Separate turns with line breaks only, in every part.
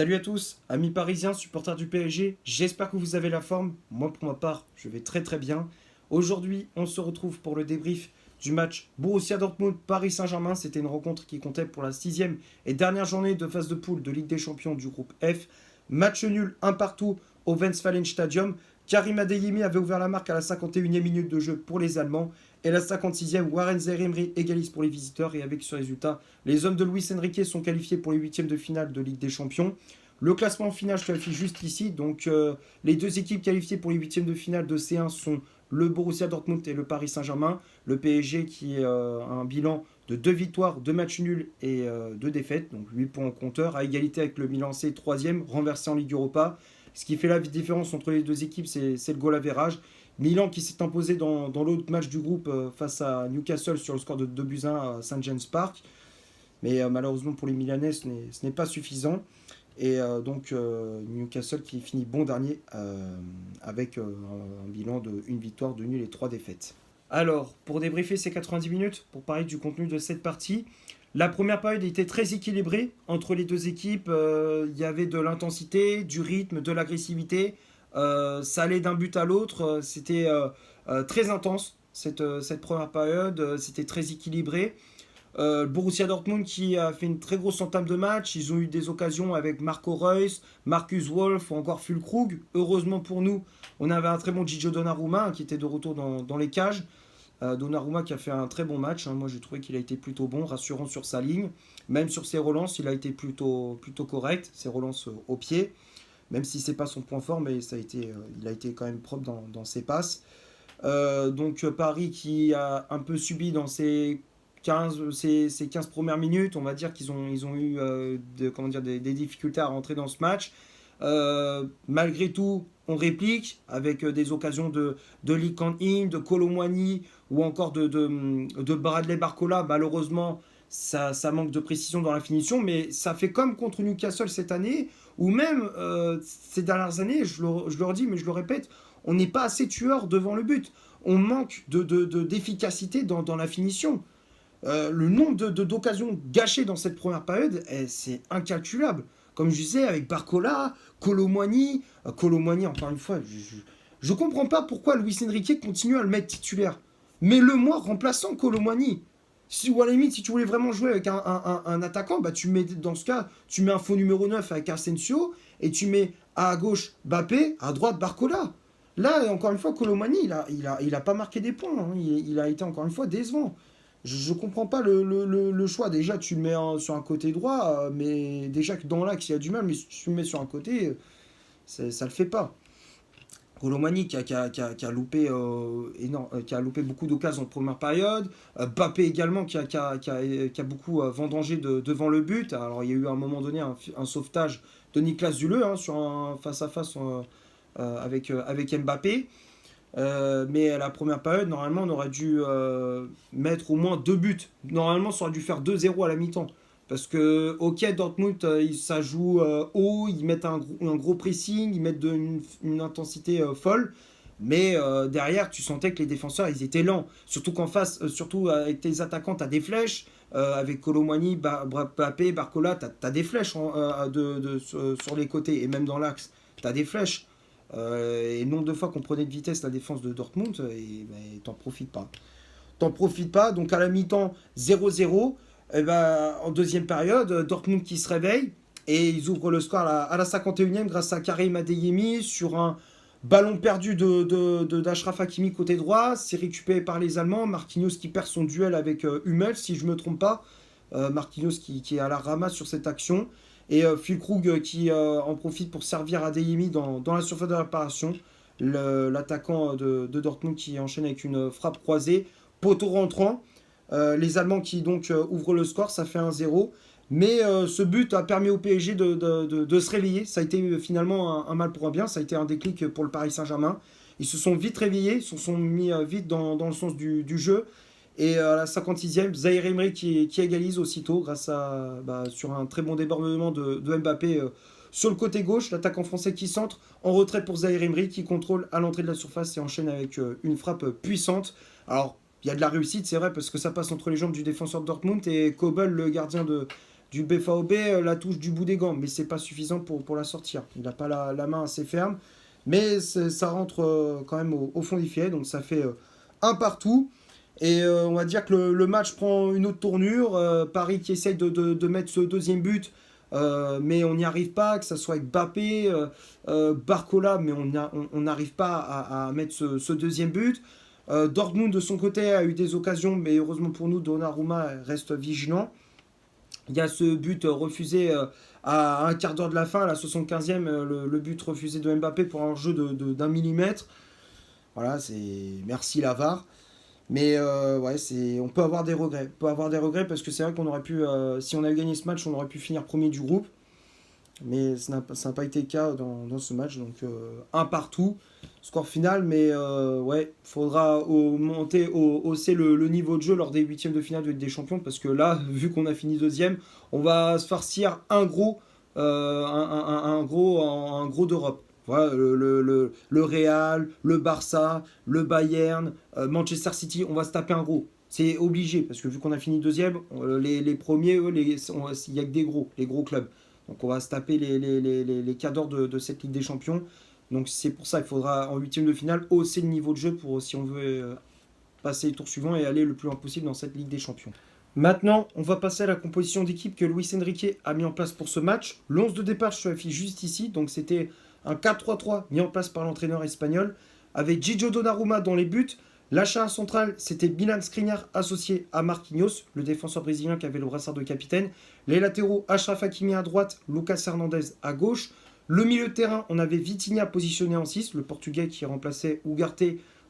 Salut à tous, amis parisiens, supporters du PSG, j'espère que vous avez la forme. Moi pour ma part, je vais très très bien. Aujourd'hui, on se retrouve pour le débrief du match Borussia Dortmund-Paris Saint-Germain. C'était une rencontre qui comptait pour la sixième et dernière journée de phase de poule de Ligue des Champions du groupe F. Match nul, un partout au Westfalenstadion. Karim Adeyemi avait ouvert la marque à la 51e minute de jeu pour les Allemands. Et la 56e, Warren Zaïre-Emery égalise pour les visiteurs. Et avec ce résultat, les hommes de Luis Enrique sont qualifiés pour les huitièmes de finale de Ligue des Champions. Le classement final, je te l'affiche juste ici. Donc, les deux équipes qualifiées pour les huitièmes de finale de C1 sont le Borussia Dortmund et le Paris Saint-Germain. Le PSG qui a un bilan de 2 victoires, 2 matchs nuls et 2 défaites. Donc 8 points au compteur, à égalité avec le Milan C, 3e, renversé en Ligue Europa. Ce qui fait la différence entre les deux équipes, c'est le goal average. Milan qui s'est imposé dans l'autre match du groupe face à Newcastle sur le score de 2-1 à St. James Park. Mais malheureusement pour les Milanais, ce n'est pas suffisant. Et donc Newcastle qui finit bon dernier avec un bilan de 1 victoire, 2 nuls et 3 défaites. Alors, pour débriefer ces 90 minutes, pour parler du contenu de cette partie, la première période était très équilibrée entre les deux équipes. Il y avait de l'intensité, du rythme, de l'agressivité. Ça allait d'un but à l'autre. C'était très intense cette première période. C'était très équilibré. Borussia Dortmund qui a fait une très grosse entame de match. Ils ont eu des occasions avec Marco Reus, Marcus Wolf ou encore Füllkrug. Heureusement pour nous, on avait un très bon Gigio Donnarumma qui était de retour dans les cages. Donnarumma qui a fait un très bon match. Moi, j'ai trouvé qu'il a été plutôt bon, rassurant sur sa ligne. Même sur ses relances, il a été plutôt correct. Ses relances au pied. Même si c'est pas son point fort, mais il a été quand même propre dans ses passes. Donc Paris qui a un peu subi dans ces 15 premières minutes, on va dire qu'ils ont eu des difficultés à rentrer dans ce match. Malgré tout, on réplique avec des occasions de Lee Kang-in, de Kolo Muani ou encore de Bradley Barcola. Malheureusement, ça manque de précision dans la finition, mais ça fait comme contre Newcastle cette année, ou même ces dernières années, je le redis, mais je le répète, on n'est pas assez tueur devant le but. On manque d'efficacité dans la finition. Le nombre d'occasions gâchées dans cette première période, c'est incalculable. Comme je disais, avec Barcola, Kolo Muani, encore une fois, je comprends pas pourquoi Luis Enrique continue à le mettre titulaire. Mets-le moi remplaçant Kolo Muani. Ou à la limite, si tu voulais vraiment jouer avec un attaquant, bah dans ce cas, tu mets un faux numéro 9 avec Asensio et tu mets à gauche Bappé, à droite Barcola. Là, encore une fois, Kolo Muani, il a pas marqué des points. Il a été encore une fois décevant. Je comprends pas le choix. Déjà, tu le mets sur un côté droit, mais déjà que dans l'axe, il y a du mal, mais si tu le mets sur un côté, ça le fait pas. Colomani qui a loupé, qui a loupé beaucoup d'occasions en première période. Bappé également qui a beaucoup vendangé devant le but. Alors, il y a eu à un moment donné un sauvetage de Niklas Süle sur un face-à-face avec Mbappé. Mais à la première période, normalement, on aurait dû mettre au moins 2 buts. Normalement, ça aurait dû faire 2-0 à la mi-temps. Parce que, ok, Dortmund, ça joue haut, ils mettent un gros pressing, ils mettent une intensité folle. Mais derrière, tu sentais que les défenseurs, ils étaient lents. Surtout qu'en face, surtout avec tes attaquants, tu as des flèches. Avec Kolo Muani, Mbappé, Barcola, tu as des flèches sur les côtés et même dans l'axe. Tu as des flèches. Et le nombre de fois qu'on prenait de vitesse la défense de Dortmund, et ben, t'en profites pas. T'en profites pas, donc à la mi-temps 0-0, et ben, en deuxième période, Dortmund qui se réveille, et ils ouvrent le score à la 51e grâce à Karim Adeyemi sur un ballon perdu d'Achraf Hakimi côté droit, c'est récupéré par les Allemands, Marquinhos qui perd son duel avec Hummels, si je me trompe pas, Marquinhos qui est à la ramasse sur cette action, et Füllkrug qui en profite pour servir Adeyemi dans la surface de réparation. L'attaquant de Dortmund qui enchaîne avec une frappe croisée. Poteau rentrant. Les Allemands qui donc ouvrent le score, ça fait 1-0. Mais ce but a permis au PSG de se réveiller. Ça a été finalement un mal pour un bien. Ça a été un déclic pour le Paris Saint-Germain. Ils se sont vite réveillés, ils se sont mis vite dans le sens du jeu. Et à la 56e, Zaïre-Emery qui égalise aussitôt sur un très bon débordement de Mbappé sur le côté gauche. L'attaquant français qui centre en retrait pour Zaïre-Emery qui contrôle à l'entrée de la surface et enchaîne avec une frappe puissante. Alors, il y a de la réussite, c'est vrai, parce que ça passe entre les jambes du défenseur de Dortmund et Kobel, le gardien du BVB la touche du bout des gants, mais c'est pas suffisant pour la sortir. Il n'a pas la main assez ferme, mais ça rentre quand même au fond du filet, donc ça fait un partout. Et on va dire que le match prend une autre tournure. Paris qui essaye de mettre ce deuxième but, mais on n'y arrive pas, que ce soit avec Mbappé, Barcola, mais on n'arrive pas à mettre ce deuxième but. Dortmund de son côté a eu des occasions, mais heureusement pour nous, Donnarumma reste vigilant. Il y a ce but refusé à un quart d'heure de la fin, à la 75e, le but refusé de Mbappé pour un jeu d'un millimètre. Voilà, c'est merci Lavar. Mais ouais, on peut avoir des regrets. On peut avoir des regrets parce que c'est vrai qu'on aurait pu, si on avait gagné ce match, on aurait pu finir premier du groupe. Mais ça n'a pas été le cas dans ce match. Donc un partout, score final. Mais ouais, il faudra hausser le niveau de jeu lors des huitièmes de finale de Ligue des Champions. Parce que là, vu qu'on a fini deuxième, on va se farcir un gros, un gros d'Europe. Voilà, le Real, le Barça, le Bayern, Manchester City, on va se taper un gros. C'est obligé, parce que vu qu'on a fini deuxième, les premiers, eux, il n'y a que des gros, les gros clubs. Donc on va se taper les cadors de cette Ligue des Champions. Donc c'est pour ça qu'il faudra en huitième de finale hausser le niveau de jeu pour si on veut passer les tours suivants et aller le plus loin possible dans cette Ligue des Champions. Maintenant, on va passer à la composition d'équipe que Luis Enrique a mis en place pour ce match. L'11 de départ se affiche juste ici, donc c'était un 4-3-3 mis en place par l'entraîneur espagnol, avec Gigio Donnarumma dans les buts. L'achat central, c'était Milan Skriniar associé à Marquinhos, le défenseur brésilien qui avait le brassard de capitaine. Les latéraux, Achraf Hakimi à droite, Lucas Hernandez à gauche. Le milieu de terrain, on avait Vitinha positionné en 6, le portugais qui remplaçait Ugarte,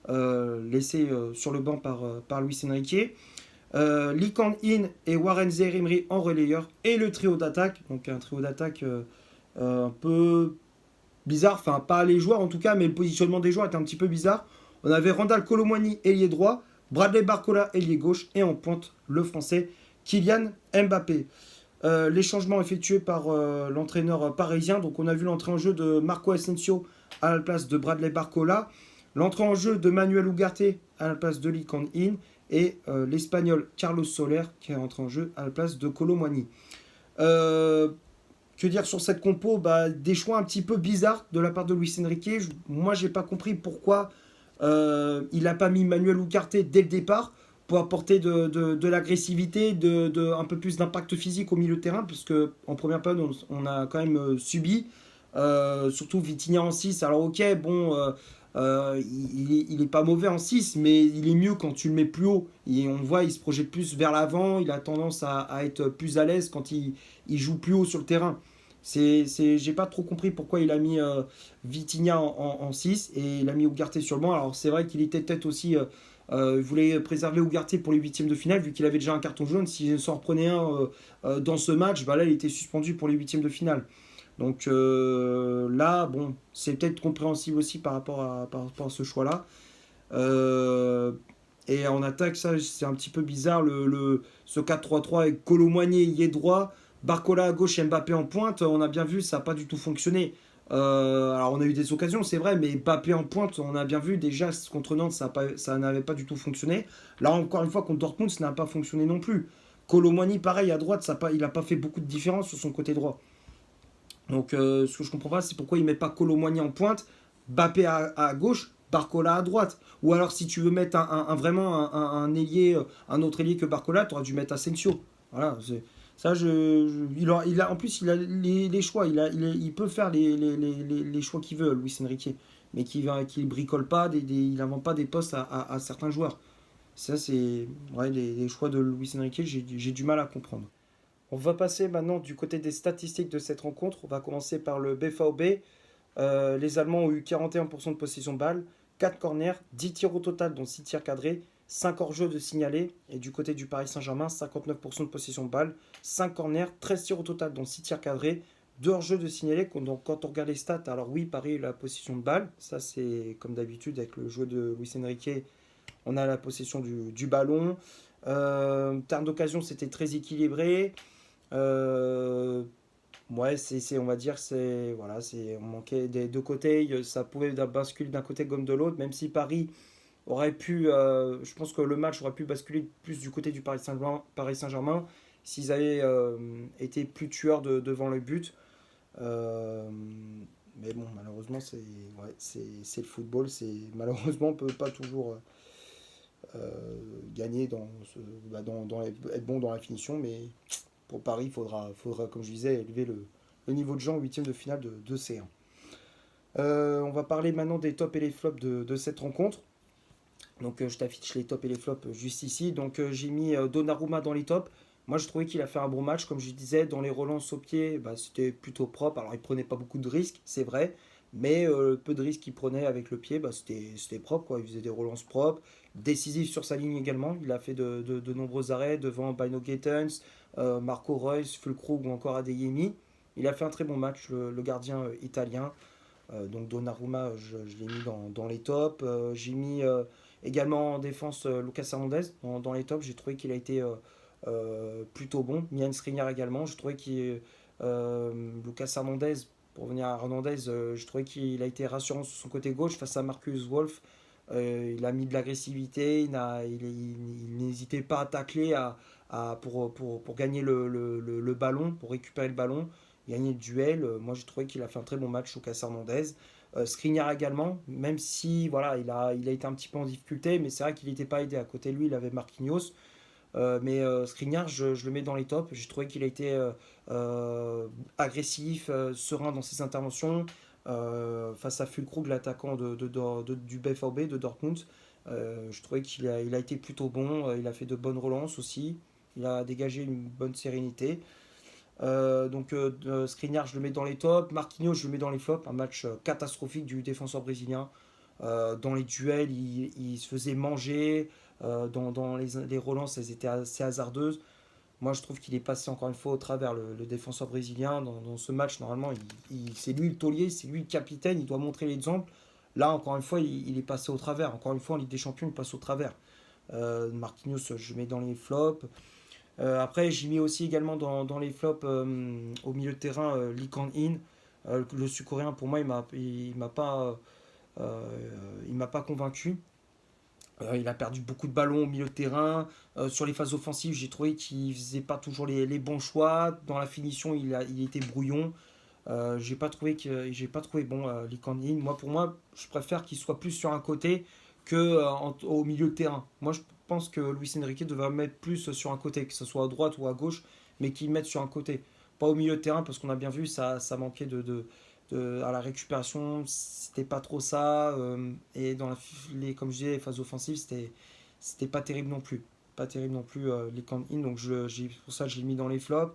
laissé sur le banc par Luis Enrique. Lee Kang-in et Warren Zaïre-Emery en relayeur. Et le trio d'attaque, donc un trio d'attaque un peu bizarre, enfin pas les joueurs en tout cas, mais le positionnement des joueurs était un petit peu bizarre. On avait Randal Kolo Muani, ailier droit, Bradley Barcola, ailier gauche, et en pointe le français Kylian Mbappé. Les changements effectués par l'entraîneur parisien, donc on a vu l'entrée en jeu de Marco Asensio à la place de Bradley Barcola, l'entrée en jeu de Manuel Ugarte à la place de Lee Kang-in, et l'espagnol Carlos Soler qui est entré en jeu à la place de Kolo Muani. Que dire sur cette compo, des choix un petit peu bizarres de la part de Luis Enrique. Moi, j'ai pas compris pourquoi il n'a pas mis Manuel Ugarte dès le départ pour apporter de l'agressivité, un peu plus d'impact physique au milieu de terrain, parce qu'en première période, on a quand même subi, surtout Vitinha en 6. Alors ok, bon, il est pas mauvais en 6, mais il est mieux quand tu le mets plus haut. Et on voit, il se projette plus vers l'avant, il a tendance à être plus à l'aise quand il joue plus haut sur le terrain. J'ai pas trop compris pourquoi il a mis Vitinha en 6 et il a mis Ugarte sur le banc. Alors c'est vrai qu'il était peut-être aussi... il voulait préserver Ugarte pour les huitièmes de finale, vu qu'il avait déjà un carton jaune. S'il s'en reprenait un dans ce match, là il était suspendu pour les huitièmes de finale. Donc là, bon, c'est peut-être compréhensible aussi par rapport à ce choix-là. Et en attaque, ça c'est un petit peu bizarre, ce 4-3-3 avec Kolo Muani, il est droit, Barcola à gauche et Mbappé en pointe. On a bien vu, ça n'a pas du tout fonctionné. Alors on a eu des occasions, c'est vrai, mais Mbappé en pointe, on a bien vu déjà contre Nantes, ça n'avait pas du tout fonctionné. Là encore une fois, contre Dortmund, ça n'a pas fonctionné non plus. Kolo Muani, pareil, à droite, il n'a pas fait beaucoup de différence sur son côté droit. Donc ce que je comprends pas, c'est pourquoi il met pas Kolo Muani en pointe, Mbappé à gauche, Barcola à droite. Ou alors si tu veux mettre vraiment un ailier, un autre ailier que Barcola, tu aurais dû mettre Asensio. Voilà, ça en plus il a les choix, il peut faire les choix qu'il veut, Luis Enrique, mais qu'il bricole pas, il n'invente pas des postes à certains joueurs. Ça c'est ouais, les choix de Luis Enrique, j'ai du mal à comprendre. On va passer maintenant du côté des statistiques de cette rencontre. On va commencer par le BVB. Les Allemands ont eu 41% de possession de balle, 4 corners, 10 tirs au total, dont 6 tirs cadrés, 5 hors-jeu de signalés. Et du côté du Paris Saint-Germain, 59% de possession de balle, 5 corners, 13 tirs au total, dont 6 tirs cadrés, 2 hors-jeu de signalés. Donc quand on regarde les stats, alors oui, Paris a eu la possession de balle. Ça, c'est comme d'habitude avec le jeu de Luis Enrique. On a la possession du ballon. Terme d'occasion, c'était très équilibré. Ouais, on va dire, voilà, on manquait des deux côtés, ça pouvait basculer d'un côté comme de l'autre, même si Paris aurait pu, je pense que le match aurait pu basculer plus du côté du Paris Saint-Germain, s'ils avaient été plus tueurs devant le but. Euh, mais bon, malheureusement, c'est le football. Malheureusement, on ne peut pas toujours gagner, être bon dans la finition. Mais pour Paris, il faudra, comme je disais, élever le niveau de jeu en huitième de finale de C1. On va parler maintenant des tops et les flops de cette rencontre. Donc je t'affiche les tops et les flops juste ici. Donc j'ai mis Donnarumma dans les tops. Moi je trouvais qu'il a fait un bon match. Comme je disais, dans les relances au pied, bah, c'était plutôt propre. Alors il prenait pas beaucoup de risques, c'est vrai. Mais peu de risques qu'il prenait avec le pied, bah, c'était propre, quoi. Il faisait des relances propres. Décisif sur sa ligne également. Il a fait de nombreux arrêts devant Bino Gittens, Marco Reus, Fulkrug ou encore Adeyemi. Il a fait un très bon match, le gardien italien. Donc Donnarumma, je l'ai mis dans les tops. J'ai mis également en défense Lucas Hernandez dans les tops. J'ai trouvé qu'il a été plutôt bon. Mian Skriniar également. Je trouvais qu'il Lucas Hernandez, pour venir à Hernandez, je trouvais qu'il a été rassurant sur son côté gauche face à Marcus Wolf. Il a mis de l'agressivité, il n'hésitait pas à tacler pour gagner le ballon, pour récupérer le ballon, gagner le duel. Moi, j'ai trouvé qu'il a fait un très bon match, Lucas Hernandez. Skriniar également, même si voilà, il a été un petit peu en difficulté, mais c'est vrai qu'il n'était pas aidé. À côté de lui, il avait Marquinhos. Mais Skriniar, je le mets dans les tops. J'ai trouvé qu'il a été agressif, serein dans ses interventions. Face à Füllkrug, l'attaquant du BVB de Dortmund. Je trouvais qu'il a été plutôt bon. Il a fait de bonnes relances aussi. Il a dégagé une bonne sérénité. Skriniar, je le mets dans les tops. Marquinhos, je le mets dans les flops. Un match catastrophique du défenseur brésilien. Dans les duels, il se faisait manger. Dans les relances, elles étaient assez hasardeuses. Moi, je trouve qu'il est passé encore une fois au travers, le défenseur brésilien. Dans ce match, normalement, c'est lui le taulier, c'est lui le capitaine. Il doit montrer l'exemple. Là, encore une fois, il est passé au travers. Encore une fois, en Ligue des Champions, il passe au travers. Marquinhos, je mets dans les flops. Après, j'ai mis aussi également dans les flops au milieu de terrain Lee Kang-in. Le Sud-Coréen, pour moi, euh, il m'a pas convaincu. Il a perdu beaucoup de ballons au milieu de terrain. Sur les phases offensives, j'ai trouvé qu'il faisait pas toujours les bons choix. Dans la finition, il était brouillon. J'ai pas trouvé bon Lee Kang-in. Pour moi, je préfère qu'il soit plus sur un côté que au milieu de terrain. Moi, je pense que Luis Enrique devrait mettre plus sur un côté, que ce soit à droite ou à gauche, mais qu'il mette sur un côté. Pas au milieu de terrain, parce qu'on a bien vu, ça manquait à la récupération, c'était pas trop ça. Et comme je disais, les phases offensives, c'était pas terrible non plus. Pas terrible non plus les camp-in, donc pour ça, je l'ai mis dans les flops.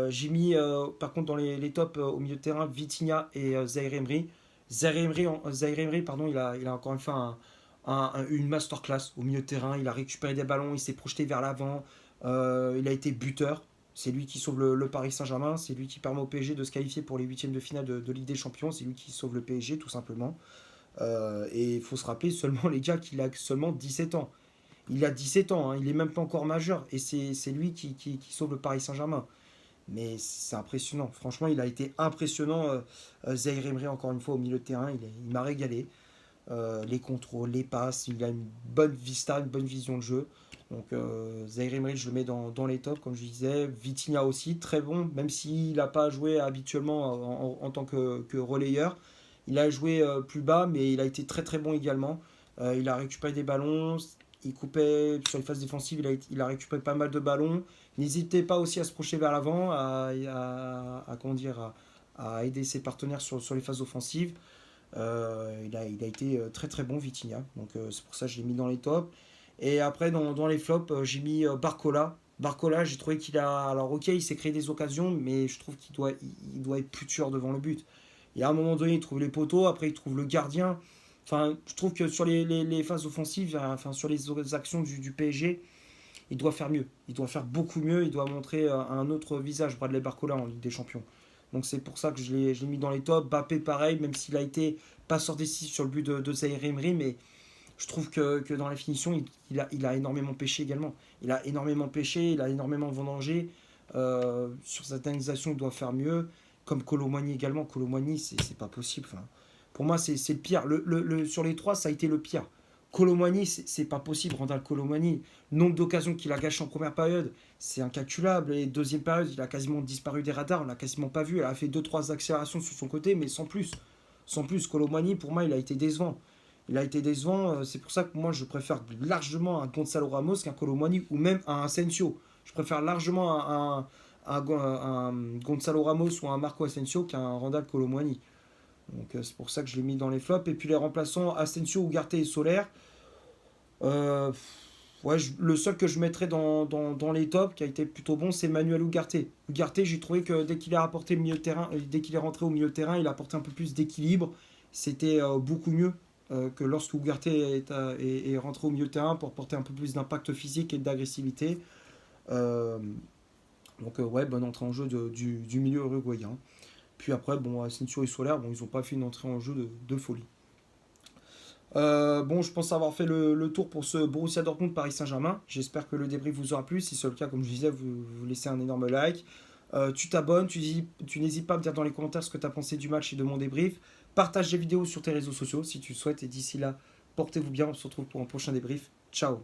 J'ai mis par contre dans les tops au milieu de terrain Vitinha et Zaire Emery. Zaire Emery, pardon, il a encore une fois une masterclass au milieu de terrain. Il a récupéré des ballons, il s'est projeté vers l'avant. Il a été buteur. C'est lui qui sauve le Paris Saint-Germain. C'est lui qui permet au PSG de se qualifier pour les huitièmes de finale de Ligue des Champions. C'est lui qui sauve le PSG, tout simplement. Et il faut se rappeler seulement, les gars, qu'il a seulement 17 ans. Il a 17 ans, hein, il est même pas encore majeur. Et c'est lui qui sauve le Paris Saint-Germain. Mais c'est impressionnant. Franchement, il a été impressionnant. Zaire Emery, encore une fois, au milieu de terrain, il m'a régalé. Les contrôles, les passes, il a une bonne vista, une bonne vision de jeu. Donc Zaire Emery, je le mets dans les tops, comme je disais. Vitinha aussi, très bon, même s'il n'a pas joué habituellement en tant que relayeur. Il a joué plus bas, mais il a été très très bon également. Il a récupéré des ballons, il coupait sur les phases défensives, il a récupéré pas mal de ballons. N'hésitez pas aussi à se projeter vers l'avant, comment dire, à aider ses partenaires sur les phases offensives. Il a été très très bon Vitinha, donc c'est pour ça que je l'ai mis dans les tops. Et après dans les flops, j'ai mis Barcola. Barcola, j'ai trouvé qu'il a. Alors ok, il s'est créé des occasions, mais je trouve qu'il doit être plus tueur devant le but. Et à un moment donné, il trouve les poteaux, après il trouve le gardien. Enfin, je trouve que sur les phases offensives, enfin sur les actions du PSG, il doit faire mieux. Il doit faire beaucoup mieux. Il doit montrer un autre visage, Bradley Barcola, en Ligue des Champions. Donc c'est pour ça que je l'ai mis dans les tops. Bappé, pareil, même s'il a été passeur décisif sur le but de Zaire Emery, mais je trouve que dans la finition, il a énormément pêché également. Il a énormément pêché, il a énormément vendangé. Sur certaines actions, il doit faire mieux. Comme Colomani également. Colomani, c'est pas possible. Enfin, pour moi, c'est le pire. Sur les trois, ça a été le pire. Colomani, c'est pas possible, Randal Colomani. Nombre d'occasions qu'il a gâché en première période, c'est incalculable. Et deuxième période, il a quasiment disparu des radars, on l'a quasiment pas vu. Il a fait deux trois accélérations sur son côté, mais sans plus. Sans plus, Colomani, pour moi, il a été décevant. Il a été décevant, c'est pour ça que moi, je préfère largement un Gonzalo Ramos qu'un Colomani ou même un Asensio. Je préfère largement un Gonzalo Ramos ou un Marco Asensio qu'un Randal Colomani. Donc c'est pour ça que je l'ai mis dans les flops. Et puis les remplaçants Asensio, Ugarte et Solaire. Euh, ouais, le seul que je mettrais dans les tops, qui a été plutôt bon, c'est Manuel Ugarte. Ugarte, j'ai trouvé que dès qu'il est apporté le milieu de terrain, dès qu'il est rentré au milieu de terrain, il a apporté un peu plus d'équilibre. C'était beaucoup mieux que lorsque Ugarte est rentré au milieu de terrain pour porter un peu plus d'impact physique et d'agressivité. Euh, ouais, bonne entrée en jeu du milieu uruguayen. Puis après, bon, Asensio et Solaire, bon, ils n'ont pas fait une entrée en jeu de folie. Bon, je pense avoir fait le tour pour ce Borussia Dortmund Paris Saint-Germain. J'espère que le débrief vous aura plu. Si c'est le cas, comme je disais, vous laissez un énorme like. Tu t'abonnes, tu n'hésites pas à me dire dans les commentaires ce que tu as pensé du match et de mon débrief. Partage les vidéos sur tes réseaux sociaux si tu le souhaites. Et d'ici là, portez-vous bien. On se retrouve pour un prochain débrief. Ciao.